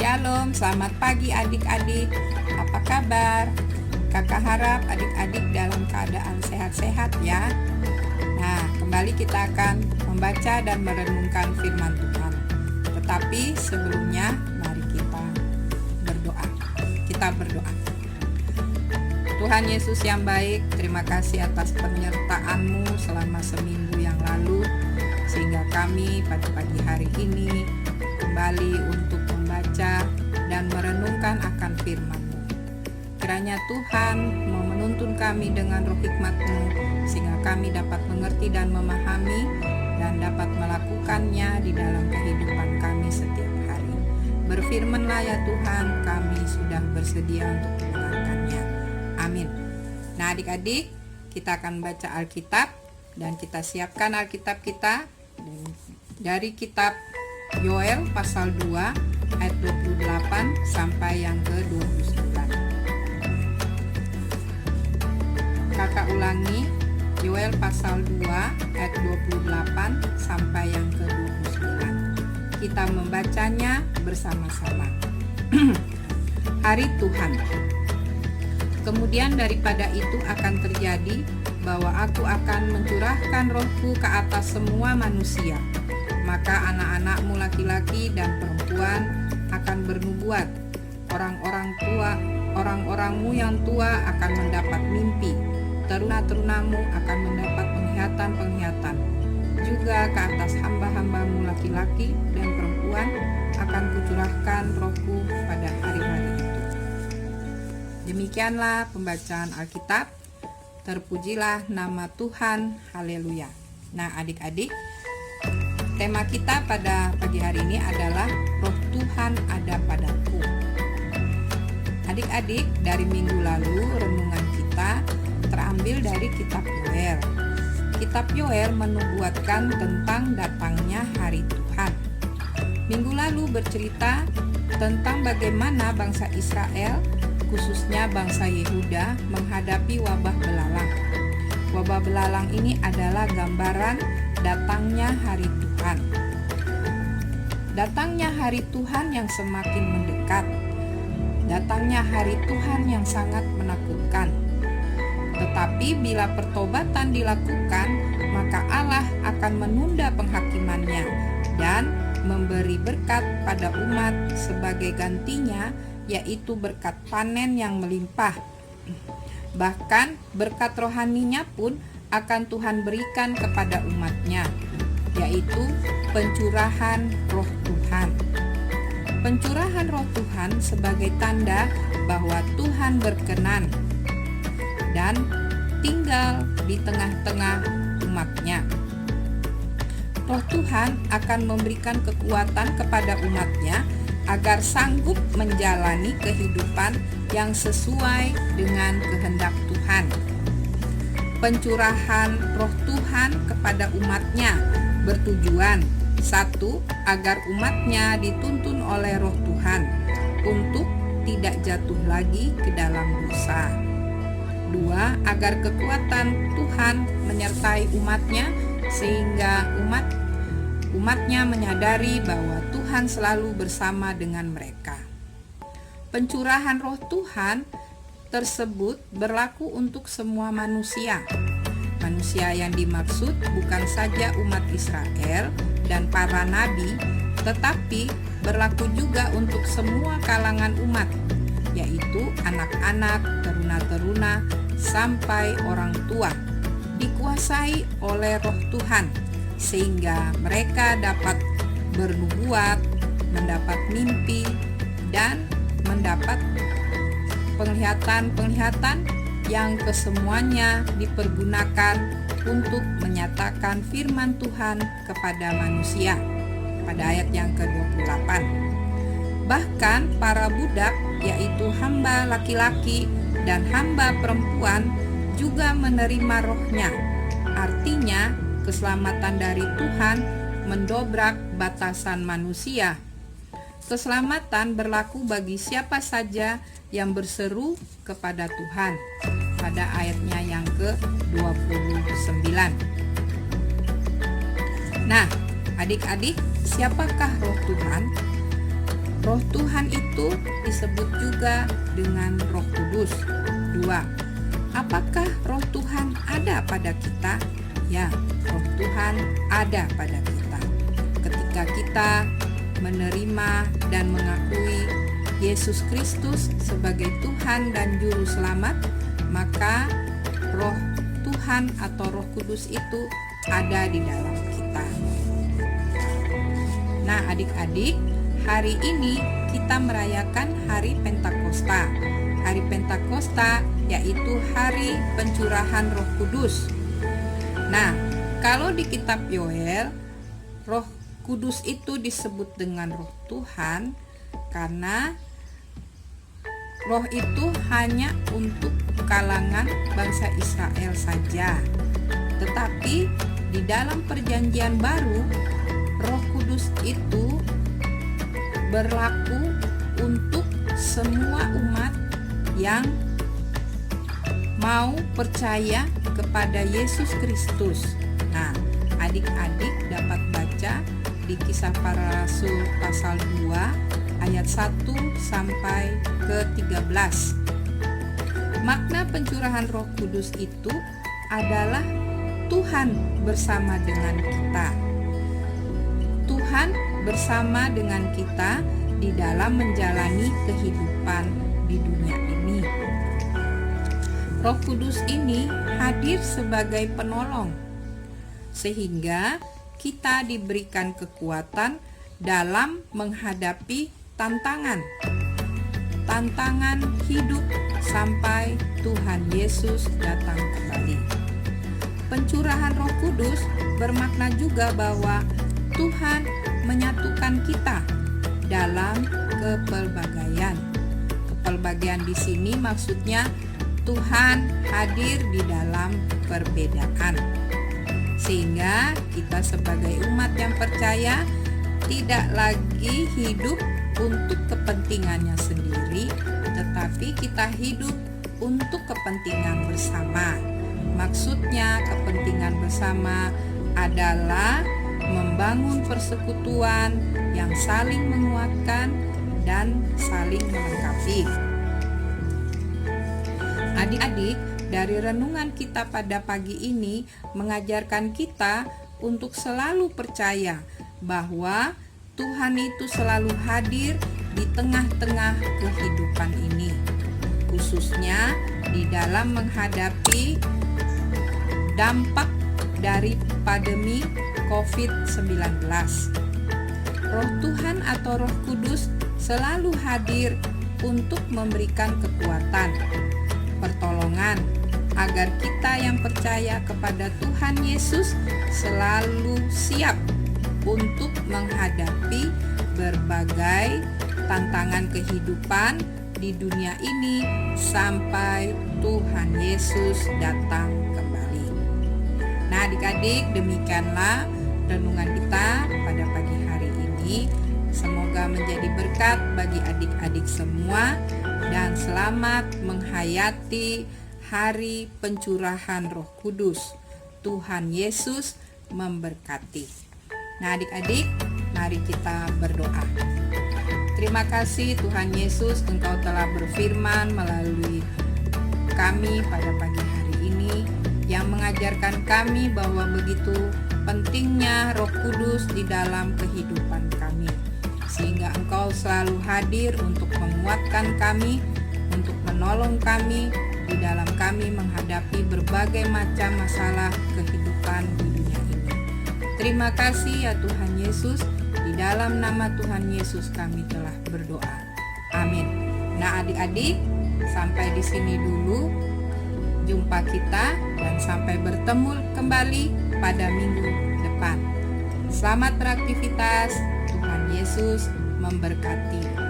Shalom, selamat pagi adik-adik. Apa kabar? Kakak harap adik-adik dalam keadaan sehat-sehat ya. Nah, kembali kita akan membaca dan merenungkan firman Tuhan. Tetapi sebelumnya, mari kita berdoa. Kita berdoa. Tuhan Yesus yang baik, terima kasih atas penyertaan-Mu selama seminggu yang lalu, sehingga kami pada pagi hari ini kembali untuk membaca dan merenungkan akan firman-Mu. Kiranya Tuhan mau menuntun kami dengan roh hikmat-Mu, sehingga kami dapat mengerti dan memahami dan dapat melakukannya di dalam kehidupan kami setiap hari. Berfirman-Lah ya Tuhan, kami sudah bersedia untuk mendengarkannya. Amin. Nah adik-adik, kita akan baca Alkitab dan kita siapkan Alkitab kita dari kitab Yoel pasal 2 ayat 28 sampai yang ke-29. Kakak ulangi, Yoel pasal 2 ayat 28 sampai yang ke-29. Kita membacanya bersama-sama. Hari Tuhan. Kemudian daripada itu akan terjadi bahwa aku akan mencurahkan rohku ke atas semua manusia. Maka anak-anakmu laki-laki dan perempuan akan bernubuat. Orang-orangmu yang tua akan mendapat mimpi. Teruna-terunamu akan mendapat penglihatan-penglihatan. Juga ke atas hamba-hambamu laki-laki dan perempuan akan kucurahkan rohku pada hari-hari itu. Demikianlah pembacaan Alkitab. Terpujilah nama Tuhan. Haleluya. Nah adik-adik, tema kita pada pagi hari ini adalah Roh Tuhan ada padaku. Adik-adik, dari minggu lalu renungan kita terambil dari kitab Yoel. Kitab Yoel menubuatkan tentang datangnya hari Tuhan. Minggu lalu bercerita tentang bagaimana bangsa Israel, khususnya bangsa Yehuda, menghadapi wabah belalang. Wabah belalang ini adalah gambaran datangnya hari Tuhan. Datangnya hari Tuhan yang semakin mendekat. Datangnya hari Tuhan yang sangat menakutkan. Tetapi bila pertobatan dilakukan, maka Allah akan menunda penghakimannya dan memberi berkat pada umat sebagai gantinya, yaitu berkat panen yang melimpah. Bahkan berkat rohaninya pun akan Tuhan berikan kepada umatnya, yaitu pencurahan roh Tuhan. Pencurahan roh Tuhan sebagai tanda bahwa Tuhan berkenan dan tinggal di tengah-tengah umatnya. Roh Tuhan akan memberikan kekuatan kepada umatnya agar sanggup menjalani kehidupan yang sesuai dengan kehendak Tuhan. Pencurahan roh Tuhan kepada umatnya bertujuan: 1. Agar umatnya dituntun oleh roh Tuhan untuk tidak jatuh lagi ke dalam dosa. 2. Agar kekuatan Tuhan menyertai umatnya sehingga umatnya menyadari bahwa Tuhan selalu bersama dengan mereka. Pencurahan roh Tuhan tersebut berlaku untuk semua manusia. Manusia yang dimaksud bukan saja umat Israel dan para nabi, tetapi berlaku juga untuk semua kalangan umat, yaitu anak-anak, teruna-teruna, sampai orang tua, dikuasai oleh roh Tuhan, sehingga mereka dapat bernubuat, mendapat mimpi, dan mendapat penglihatan-penglihatan yang kesemuanya dipergunakan untuk menyatakan firman Tuhan kepada manusia. Pada ayat yang ke-28. Bahkan para budak, yaitu hamba laki-laki dan hamba perempuan, juga menerima rohnya. Artinya, keselamatan dari Tuhan mendobrak batasan manusia. Keselamatan berlaku bagi siapa saja yang berseru kepada Tuhan. Pada ayatnya yang ke-29. Nah, adik-adik, siapakah roh Tuhan? Roh Tuhan itu disebut juga dengan Roh Kudus. 2. Apakah Roh Tuhan ada pada kita? Ya, Roh Tuhan ada pada kita. Ketika kita menerima dan mengakui Yesus Kristus sebagai Tuhan dan Juru Selamat, maka Roh Tuhan atau Roh Kudus itu ada di dalam kita. Nah, adik-adik, hari ini kita merayakan Hari Pentakosta. Hari Pentakosta yaitu hari pencurahan Roh Kudus. Nah, kalau di kitab Yoel, Roh Kudus itu disebut dengan Roh Tuhan karena Roh itu hanya untuk kalangan bangsa Israel saja. Tetapi di dalam Perjanjian Baru, Roh Kudus itu berlaku untuk semua umat yang mau percaya kepada Yesus Kristus. Nah, adik-adik dapat baca di Kisah Para Rasul pasal 2 ayat 1 sampai ke 13. Makna pencurahan Roh Kudus itu adalah Tuhan bersama dengan kita. Tuhan bersama dengan kita di dalam menjalani kehidupan di dunia ini. Roh Kudus ini hadir sebagai penolong, sehingga kita diberikan kekuatan dalam menghadapi tantangan hidup sampai Tuhan Yesus datang kembali. Pencurahan Roh Kudus bermakna juga bahwa Tuhan menyatukan kita dalam kepelbagaian. Kepelbagaian di sini maksudnya Tuhan hadir di dalam perbedaan, sehingga kita sebagai umat yang percaya tidak lagi hidup untuk kepentingannya sendiri, tetapi kita hidup untuk kepentingan bersama. Maksudnya kepentingan bersama adalah membangun persekutuan yang saling menguatkan dan saling melengkapi. Adik-adik, dari renungan kita pada pagi ini mengajarkan kita untuk selalu percaya bahwa Tuhan itu selalu hadir di tengah-tengah kehidupan ini, khususnya di dalam menghadapi dampak dari pandemi COVID-19. Roh Tuhan atau Roh Kudus selalu hadir untuk memberikan kekuatan, pertolongan, agar kita yang percaya kepada Tuhan Yesus selalu siap untuk menghadapi berbagai tantangan kehidupan di dunia ini sampai Tuhan Yesus datang kembali. Nah, adik-adik, demikianlah renungan kita pada pagi hari ini. Semoga menjadi berkat bagi adik-adik semua dan selamat menghayati hari pencurahan Roh Kudus. Tuhan Yesus memberkati. Nah, adik-adik, mari kita berdoa. Terima kasih Tuhan Yesus, Engkau telah berfirman melalui kami pada pagi hari ini, yang mengajarkan kami bahwa begitu pentingnya Roh Kudus di dalam kehidupan kami, sehingga Engkau selalu hadir untuk menguatkan kami, untuk menolong kami di dalam kami menghadapi berbagai macam masalah kehidupan di dunia ini. Terima kasih ya Tuhan Yesus, di dalam nama Tuhan Yesus kami telah berdoa. Amin. Nah, adik-adik, sampai di sini dulu jumpa kita, dan sampai bertemu kembali pada minggu depan. Selamat beraktivitas. Tuhan Yesus memberkati.